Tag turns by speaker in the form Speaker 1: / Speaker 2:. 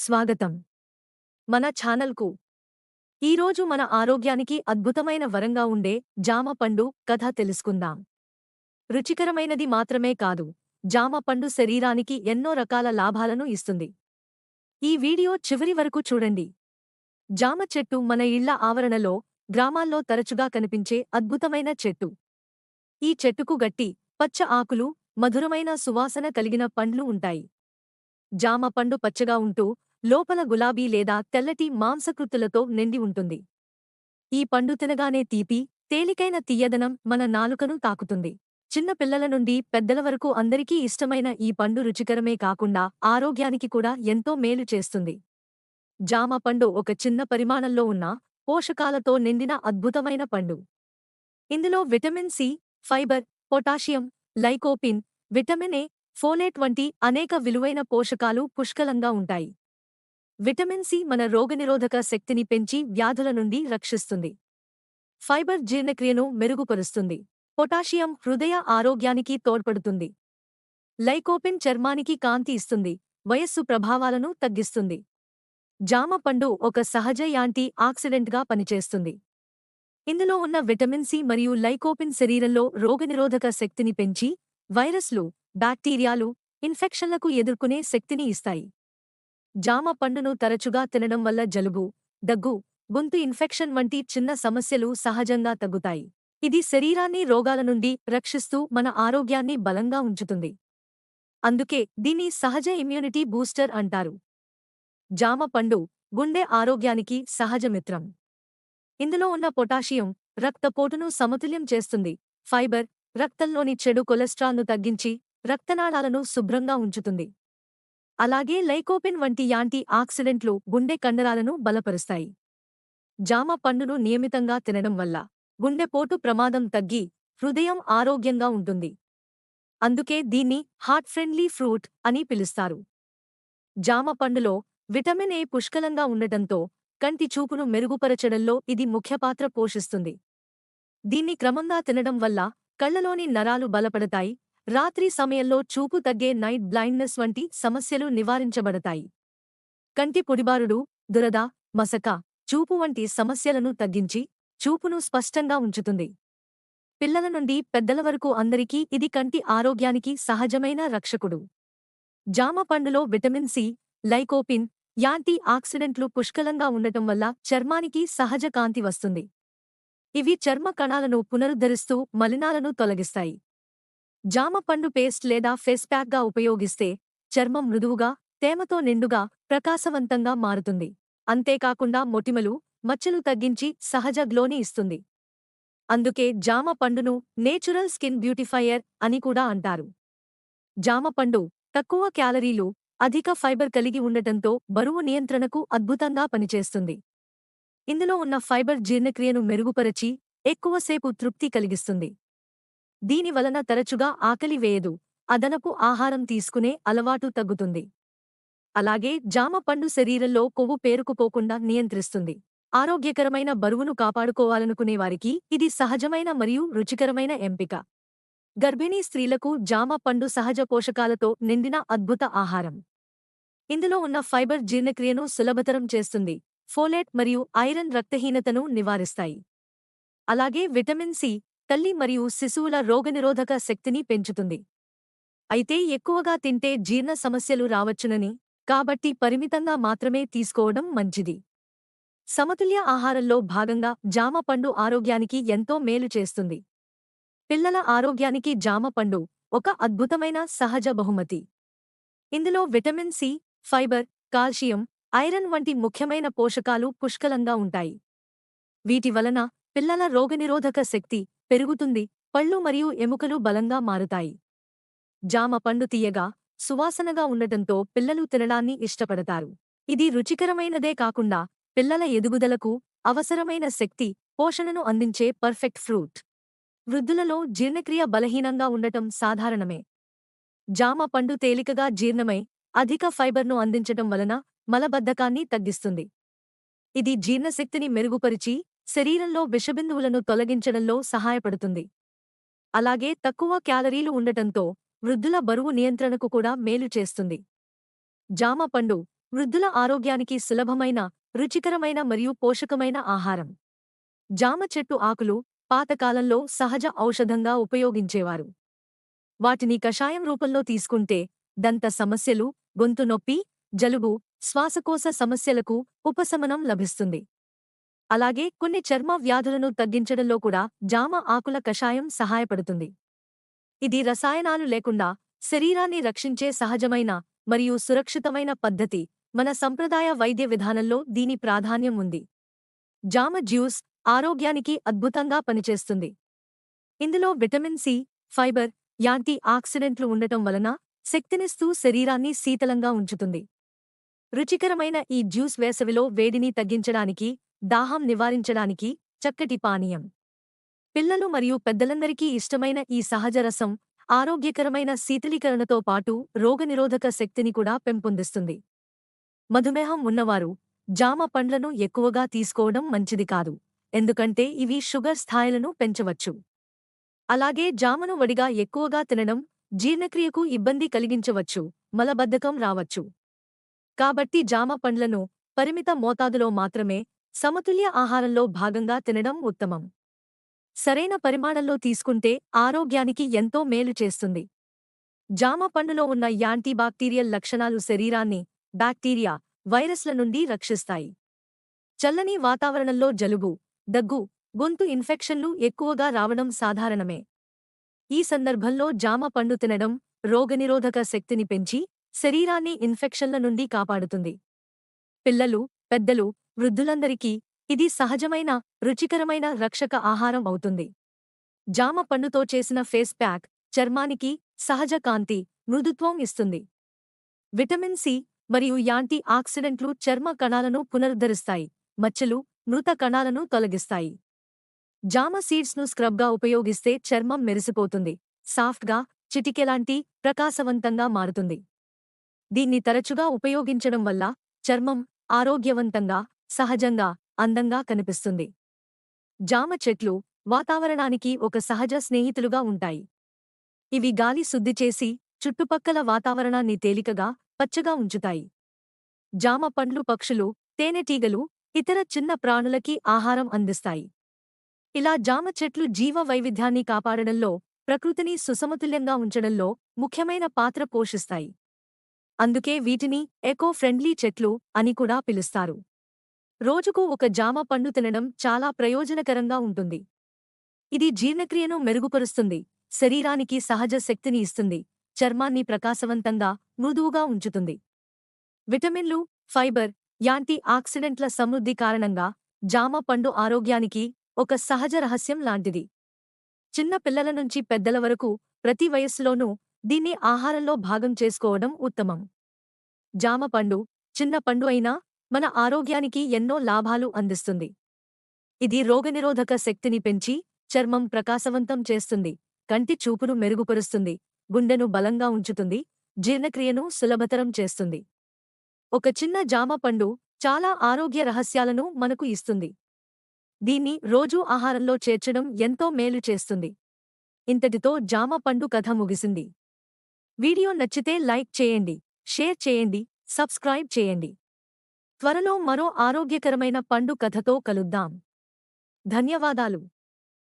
Speaker 1: స్వాగతం మన ఛానల్కు. ఈరోజు మన ఆరోగ్యానికి అద్భుతమైన వరంగా ఉండే జామ పండు కథ తెలుసుకుందాం. రుచికరమైనది మాత్రమే కాదు, జామ పండు శరీరానికి ఎన్నో రకాల లాభాలను ఇస్తుంది. ఈ వీడియో చివరి వరకు చూడండి. జామ చెట్టు మన ఇళ్ల ఆవరణలో, గ్రామాల్లో తరచుగా కనిపించే అద్భుతమైన చెట్టు. ఈ చెట్టుకు గట్టి, పచ్చ ఆకులు, మధురమైన సువాసన కలిగిన పండ్లు ఉంటాయి. జామ పండు పచ్చగా ఉంటూ లోపల గులాబీ లేదా తెల్లటి మాంసకృత్తులతో నిండి ఉంటుంది. ఈ పండు తినగానే తీపి, తేలికైన తియ్యదనం మన నాలుకను తాకుతుంది. చిన్న పిల్లల నుండి పెద్దల వరకు అందరికీ ఇష్టమైన ఈ పండు రుచికరమే కాకుండా ఆరోగ్యానికి కూడా ఎంతో మేలు చేస్తుంది. జామ పండు ఒక చిన్న పరిమాణంలో ఉన్న పోషకాలతో నిండిన అద్భుతమైన పండు. ఇందులో vitamin C, fibre, potassium, lycopene, vitamin A, folate వంటి అనేక విలువైన పోషకాలు పుష్కలంగా ఉంటాయి. విటమిన్ సి మన రోగనిరోధక శక్తిని పెంచి వ్యాధుల నుండి రక్షిస్తుంది. ఫైబర్ జీర్ణక్రియను మెరుగుపరుస్తుంది. పొటాషియం హృదయ ఆరోగ్యానికి తోడ్పడుతుంది. లైకోపిన్ చర్మానికి కాంతి ఇస్తుంది, వయస్సు ప్రభావాలను తగ్గిస్తుంది. జామ పండు ఒక సహజ యాంటీ ఆక్సిడెంట్గా పనిచేస్తుంది. ఇందులో ఉన్న విటమిన్ సి మరియు లైకోపిన్ శరీరంలో రోగనిరోధక శక్తిని పెంచి వైరస్లు, బ్యాక్టీరియాలు, ఇన్ఫెక్షన్లకు ఎదుర్కొనే శక్తిని ఇస్తాయి. జామ పండును తరచుగా తినడం వల్ల జలుబు, దగ్గు, గొంతు ఇన్ఫెక్షన్ వంటి చిన్న సమస్యలు సహజంగా తగ్గుతాయి. ఇది శరీరాన్ని రోగాల నుండి రక్షిస్తూ మన ఆరోగ్యాన్ని బలంగా ఉంచుతుంది. అందుకే దీన్ని సహజ ఇమ్యూనిటీ బూస్టర్ అంటారు. జామ పండు గుండె ఆరోగ్యానికి సహజ మిత్రం. ఇందులో ఉన్న పొటాషియం రక్తపోటును సమతుల్యం చేస్తుంది. ఫైబర్ రక్తంలోని చెడు కొలెస్ట్రాల్ను తగ్గించి రక్తనాళాలను శుభ్రంగా ఉంచుతుంది. అలాగే లైకోపిన్ వంటి యాంటీ ఆక్సిడెంట్లు గుండె కండరాలను బలపరుస్తాయి. జామ పండును నియమితంగా తినడం వల్ల గుండెపోటు ప్రమాదం తగ్గి హృదయం ఆరోగ్యంగా ఉంటుంది. అందుకే దీన్ని హార్ట్ ఫ్రెండ్లీ ఫ్రూట్ అని పిలుస్తారు. జామ పండులో విటమిన్ ఏ పుష్కలంగా ఉండటంతో కంటి చూపును మెరుగుపరచడంలో ఇది ముఖ్యపాత్ర పోషిస్తుంది. దీన్ని క్రమంగా తినడం వల్ల కళ్లలోని నరాలు బలపడతాయి. రాత్రి సమయంలో చూపు తగ్గే నైట్ బ్లైండ్నెస్ వంటి సమస్యలు నివారించబడతాయి. కంటి పొడిబారుడు, దురద, మసక, చూపు వంటి సమస్యలను తగ్గించి చూపును స్పష్టంగా ఉంచుతుంది. పిల్లల నుండి పెద్దల వరకు అందరికీ ఇది కంటి ఆరోగ్యానికి సహజమైన రక్షకుడు. జామ పండులో విటమిన్ సి, లైకోపిన్, యాంటీ ఆక్సిడెంట్లు పుష్కలంగా ఉండటం వల్ల చర్మానికి సహజ కాంతి వస్తుంది. ఇవి చర్మ కణాలను పునరుద్ధరిస్తూ మలినాలను తొలగిస్తాయి. జామ పండు పేస్ట్ లేదా ఫేస్ ప్యాక్గా ఉపయోగిస్తే చర్మం మృదువుగా, తేమతో నిండుగా, ప్రకాశవంతంగా మారుతుంది. అంతేకాకుండా మొటిమలు, మచ్చలు తగ్గించి సహజ గ్లోని ఇస్తుంది. అందుకే జామ పండును నేచురల్ స్కిన్ బ్యూటిఫైయర్ అని కూడా అంటారు. జామ పండు తక్కువ క్యాలరీలు, అధిక ఫైబర్ కలిగి ఉండటంతో బరువు నియంత్రణకు అద్భుతంగా పనిచేస్తుంది. ఇందులో ఉన్న ఫైబర్ జీర్ణక్రియను మెరుగుపరచి ఎక్కువసేపు తృప్తి కలిగిస్తుంది. దీని వలన తరచుగా ఆకలి వేయదు, అదనపు ఆహారం తీసుకునే అలవాటు తగ్గుతుంది. అలాగే జామ పండు శరీరంలో కొవ్వు పేరుకుపోకుండా నియంత్రిస్తుంది. ఆరోగ్యకరమైన బరువును కాపాడుకోవాలనుకునేవారికి ఇది సహజమైన మరియు రుచికరమైన ఎంపిక. గర్భిణీ స్త్రీలకు జామ పండు సహజ పోషకాలతో నిండిన అద్భుత ఆహారం. ఇందులో ఉన్న ఫైబర్ జీర్ణక్రియను సులభతరం చేస్తుంది. ఫోలేట్ మరియు ఐరన్ రక్తహీనతను నివారిస్తాయి. అలాగే విటమిన్ సి తల్లి మరియు శిశువుల రోగనిరోధక శక్తిని పెంచుతుంది. అయితే ఎక్కువగా తింటే జీర్ణ సమస్యలు రావచ్చునని, కాబట్టి పరిమితంగా మాత్రమే తీసుకోవడం మంచిది. సమతుల్య ఆహారంలో భాగంగా జామ పండు ఆరోగ్యానికి ఎంతో మేలు చేస్తుంది. పిల్లల ఆరోగ్యానికి జామ పండు ఒక అద్భుతమైన సహజ బహుమతి. ఇందులో vitamin C, fibre, calcium, iron వంటి ముఖ్యమైన పోషకాలు పుష్కలంగా ఉంటాయి. వీటి వలన పిల్లల రోగనిరోధక శక్తి పెరుగుతుంది, పళ్ళు మరియు ఎముకలు బలంగా మారుతాయి. జామ పండు తీయగా, సువాసనగా ఉండటంతో పిల్లలు తినడాన్ని ఇష్టపడతారు. ఇది రుచికరమైనదే కాకుండా పిల్లల ఎదుగుదలకు అవసరమైన శక్తి, పోషణను అందించే పర్ఫెక్ట్ ఫ్రూట్. వృద్ధులలో జీర్ణక్రియ బలహీనంగా ఉండటం సాధారణమే. జామ పండు తేలికగా జీర్ణమై అధిక ఫైబర్ను అందించటం వలన మలబద్ధకాన్ని తగ్గిస్తుంది. ఇది జీర్ణశక్తిని మెరుగుపరిచి శరీరంలో విషబిందువులను తొలగించడంలో సహాయపడుతుంది. అలాగే తక్కువ క్యాలరీలు ఉండటంతో వృద్ధుల బరువు నియంత్రణకు కూడా మేలు చేస్తుంది. జామ పండు వృద్ధుల ఆరోగ్యానికి సులభమైన, రుచికరమైన మరియు పోషకమైన ఆహారం. జామ చెట్టు ఆకులు పాతకాలంలో సహజ ఔషధంగా ఉపయోగించేవారు. వాటిని కషాయం రూపంలో తీసుకుంటే దంత సమస్యలు, గొంతు నొప్పి, జలుబు, శ్వాసకోశ సమస్యలకు ఉపశమనం లభిస్తుంది. అలాగే కొన్ని చర్మ వ్యాధులను తగ్గించడంలో కూడా జామ ఆకుల కషాయం సహాయపడుతుంది. ఇది రసాయనాలు లేకుండా శరీరాన్ని రక్షించే సహజమైన మరియు సురక్షితమైన పద్ధతి. మన సంప్రదాయ వైద్య విధానంలో దీని ప్రాధాన్యం ఉంది. జామ జ్యూస్ ఆరోగ్యానికి అద్భుతంగా పనిచేస్తుంది. ఇందులో విటమిన్ సి, ఫైబర్, యాంటీ ఆక్సిడెంట్లు ఉండటం వలన శక్తినిస్తూ శరీరాన్ని శీతలంగా ఉంచుతుంది. రుచికరమైన ఈ జ్యూస్ వేసవిలో వేడిని తగ్గించడానికి, దాహం నివారించడానికి చక్కటి పానీయం. పిల్లలు మరియు పెద్దలందరికీ ఇష్టమైన ఈ సహజ రసం ఆరోగ్యకరమైన శీతలీకరణతో పాటు రోగనిరోధక శక్తిని కూడా పెంపొందిస్తుంది. మధుమేహం ఉన్నవారు జామ పండ్లను ఎక్కువగా తీసుకోవడం మంచిది కాదు, ఎందుకంటే ఇవి షుగర్ స్థాయిలను పెంచవచ్చు. అలాగే జామను వడిగా ఎక్కువగా తినడం జీర్ణక్రియకు ఇబ్బంది కలిగించవచ్చు, మలబద్ధకం రావచ్చు. కాబట్టి జామ పండ్లను పరిమిత మోతాదులో మాత్రమే సమతుల్య ఆహారంలో భాగంగా తినడం ఉత్తమం. సరైన పరిమాణంలో తీసుకుంటే ఆరోగ్యానికి ఎంతో మేలు చేస్తుంది. జామ పండులో ఉన్న యాంటీబాక్టీరియల్ లక్షణాలు శరీరాన్ని బ్యాక్టీరియా, వైరస్ల నుండి రక్షిస్తాయి. చల్లని వాతావరణంలో జలుబు, దగ్గు, గొంతు ఇన్ఫెక్షన్లు ఎక్కువగా రావడం సాధారణమే. ఈ సందర్భంలో జామ పండు తినడం రోగనిరోధక శక్తిని పెంచి శరీరాన్ని ఇన్ఫెక్షన్ల నుండి కాపాడుతుంది. పిల్లలు, పెద్దలు, వృద్ధులందరికీ ఇది సహజమైన, రుచికరమైన రక్షక ఆహారం అవుతుంది. జామ పండుతో చేసిన ఫేస్ ప్యాక్ చర్మానికి సహజ కాంతి, మృదుత్వం ఇస్తుంది. విటమిన్ సి మరియు యాంటీ ఆక్సిడెంట్లు చర్మ కణాలను పునరుద్ధరిస్తాయి, మచ్చలు, మృత కణాలను తొలగిస్తాయి. జామ సీడ్స్ను స్క్రబ్గా ఉపయోగిస్తే చర్మం మెరిసిపోతుంది, సాఫ్ట్గా, చిటికెలాంటి ప్రకాశవంతంగా మారుతుంది. దీన్ని తరచుగా ఉపయోగించడం వల్ల చర్మం ఆరోగ్యవంతంగా, సహజంగా, అందంగా కనిపిస్తుంది. జామ చెట్లు వాతావరణానికి ఒక సహజ స్నేహితులుగా ఉంటాయి. ఇవి గాలి శుద్ధి చేసి చుట్టుపక్కల వాతావరణాన్ని తేలికగా, పచ్చగా ఉంచుతాయి. జామ పండ్లు పక్షులు, తేనెటీగలు, ఇతర చిన్న ప్రాణులకి ఆహారం అందిస్తాయి. ఇలా జామ చెట్లు జీవ వైవిధ్యాన్ని కాపాడడంలో, ప్రకృతిని సుసమతుల్యంగా ఉంచడంలో ముఖ్యమైన పాత్ర పోషిస్తాయి. అందుకే వీటిని ఎకో ఫ్రెండ్లీ చెట్లు అని కూడా పిలుస్తారు. రోజుకు ఒక జామ పండు తినడం చాలా ప్రయోజనకరంగా ఉంటుంది. ఇది జీర్ణక్రియను మెరుగుపరుస్తుంది, శరీరానికి సహజ శక్తిని ఇస్తుంది, చర్మాన్ని ప్రకాశవంతంగా, మృదువుగా ఉంచుతుంది. విటమిన్లు, ఫైబర్, యాంటీ ఆక్సిడెంట్ల సమృద్ధి కారణంగా జామ పండు ఆరోగ్యానికి ఒక సహజ రహస్యం లాంటిది. చిన్న పిల్లల నుంచి పెద్దల వరకు ప్రతి వయస్సులోనూ దీన్ని ఆహారంలో భాగం చేసుకోవడం ఉత్తమం. జామ పండు చిన్న పండు అయినా మన ఆరోగ్యానికి ఎన్నో లాభాలు అందిస్తుంది. ఇది రోగనిరోధక శక్తిని పెంచి చర్మం ప్రకాశవంతం చేస్తుంది, కంటి చూపును మెరుగుపరుస్తుంది, గుండెను బలంగా ఉంచుతుంది, జీర్ణక్రియను సులభతరం చేస్తుంది. ఒక చిన్న జామ పండు చాలా ఆరోగ్య రహస్యాలను మనకు ఇస్తుంది. దీన్ని రోజూ ఆహారంలో చేర్చడం ఎంతో మేలు చేస్తుంది. ఇంతటితో జామ పండు కథ ముగిసింది. వీడియో నచ్చితే లైక్ చేయండి, షేర్ చేయండి, సబ్స్క్రైబ్ చేయండి. త్వరలో మరో ఆరోగ్యకరమైన పండు కథతో కలుద్దాం. ధన్యవాదాలు.